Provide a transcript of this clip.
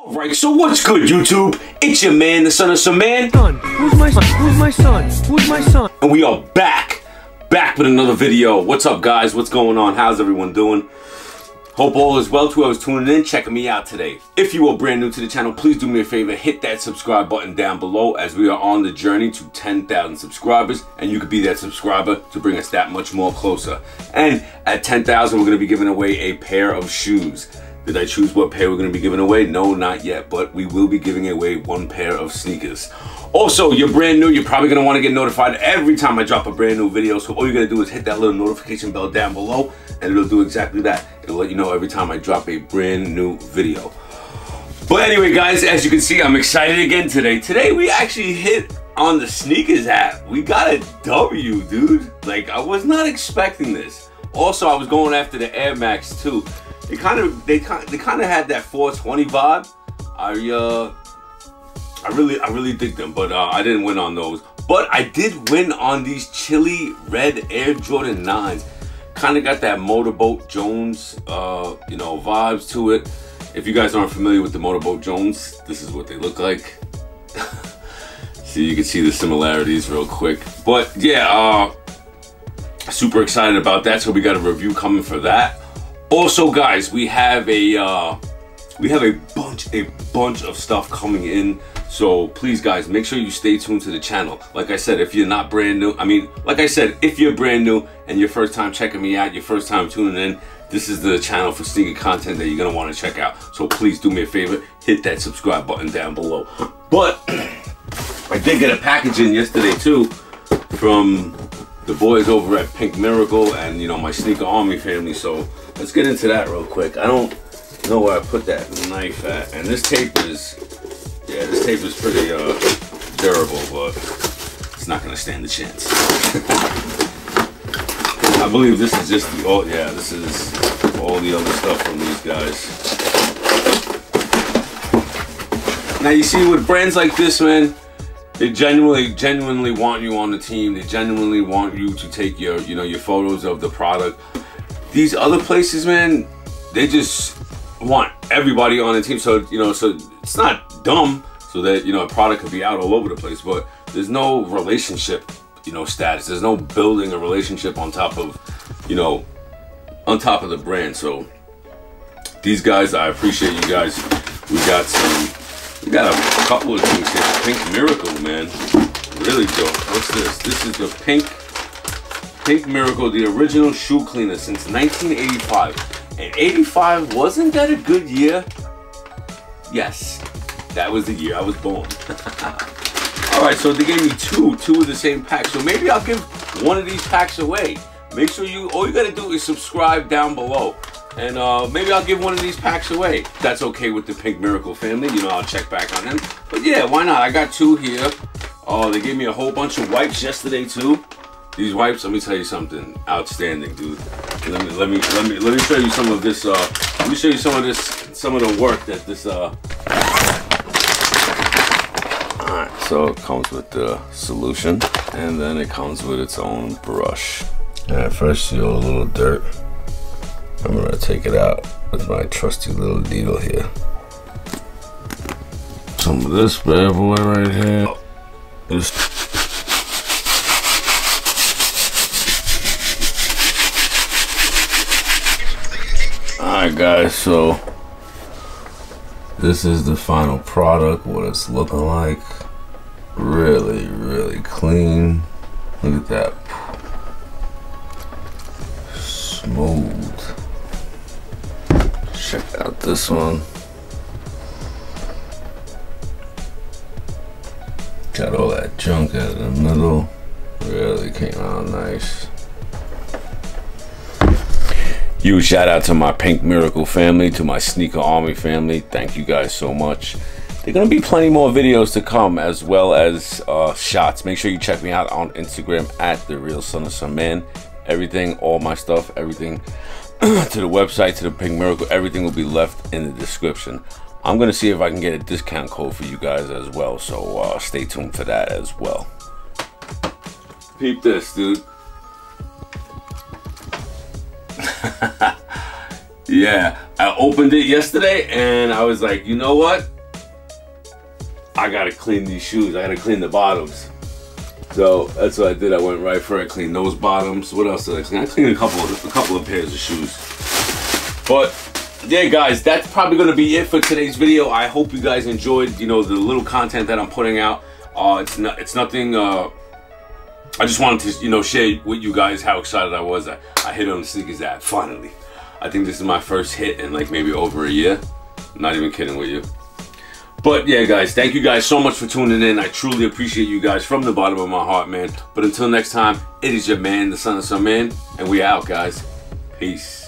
Alright, so what's good, YouTube? It's your man, the son of some man. Who's my son? Who's my son? Who's my son? And we are back with another video. What's up, guys? What's going on? How's everyone doing? Hope all is well to whoever's tuning in, checking me out today. If you are brand new to the channel, please do me a favor, hit that subscribe button down below as we are on the journey to 10,000 subscribers, and you could be that subscriber to bring us that much more closer. And at 10,000, we're going to be giving away a pair of shoes. Did I choose what pair we're going to be giving away? No, not yet, but we will be giving away one pair of sneakers. Also, you're brand new, you're probably going to want to get notified every time I drop a brand new video, so all you're going to do is hit that little notification bell down below, and it'll do exactly that. It'll let you know every time I drop a brand new video. But anyway, guys, as you can see, I'm excited again today. Today, we actually hit on the Snkrs app. We got a W, dude. Like, I was not expecting this. Also, I was going after the Air Max, too. They kind of had that 420 vibe. I really dig them, but I didn't win on those. But I did win on these chili red Air Jordan 9s. Kind of got that Motorboat Jones, you know, vibes to it. If you guys aren't familiar with the Motorboat Jones, this is what they look like. So you can see the similarities real quick. But yeah, super excited about that. So we got a review coming for that. Also, guys, we have a bunch of stuff coming in. So please, guys, make sure you stay tuned to the channel. Like I said, if you're not brand new, if you're brand new and your first time checking me out, your first time tuning in, this is the channel for sneaker content that you're gonna want to check out. So please do me a favor, hit that subscribe button down below. But I did get a package in yesterday too from the boys over at Pink Miracle and, you know, my Sneaker Army family. So let's get into that real quick. I don't know where I put that knife at, and this tape is, yeah, this tape is pretty durable, but it's not gonna stand the chance. I believe this is just the, oh yeah, this is all the other stuff from these guys. Now you see, with brands like this, man, they genuinely want you on the team. They genuinely want you to take your, you know, your photos of the product. These other places, man, they just want everybody on the team. So, you know, so it's not dumb so that, you know, a product could be out all over the place, but there's no relationship, you know, status. There's no building a relationship on top of, you know, on top of the brand. So these guys, I appreciate you guys. We got a couple of things here. Pink Miracle, man, really dope. What's this? This is the Pink Miracle, the original shoe cleaner since 1985. And 85, wasn't that a good year? Yes, that was the year I was born. Alright, so they gave me two of the same pack. So maybe I'll give one of these packs away. Make sure all you gotta do is subscribe down below. And maybe I'll give one of these packs away. That's okay with the Pink Miracle family. You know, I'll check back on them. But yeah, why not? I got two here. Oh, they gave me a whole bunch of wipes yesterday too. These wipes, let me tell you something, outstanding, dude. Let me show you some of this. Let me show you some of the work that this. All right, so it comes with the solution, and then it comes with its own brush. And first, you know, a little dirt. I'm gonna take it out with my trusty little needle here. Some of this bad boy right here. Alright, guys, so this is the final product, what it's looking like. Really clean. Look at that. Smooth. Check out this one. Got all that junk out in the middle. Really came out nice. Huge shout out to my Pink Miracle family, to my Sneaker Army family. Thank you guys so much. There are gonna be plenty more videos to come, as well as shots. Make sure you check me out on Instagram at TheSonOfSomeMan. Everything, all my stuff, everything to the website, to the Pink Miracle, everything will be left in the description. I'm gonna see if I can get a discount code for you guys as well, so stay tuned for that as well. Peep this, dude. Yeah, I opened it yesterday and I was like, you know what? I gotta clean these shoes. I gotta clean the bottoms. So that's what I did. I went right for it. Cleaned those bottoms. What else did I clean? I cleaned a couple of pairs of shoes. But yeah, guys, that's probably gonna be it for today's video. I hope you guys enjoyed, you know, the little content that I'm putting out. It's nothing. I just wanted to, you know, share with you guys how excited I was. I hit on the Snkrs app finally. I think this is my first hit in like maybe over a year. I'm not even kidding with you. But yeah, guys, thank you guys so much for tuning in. I truly appreciate you guys from the bottom of my heart, man. But until next time, it is your man, the son of some man, and we out, guys. Peace.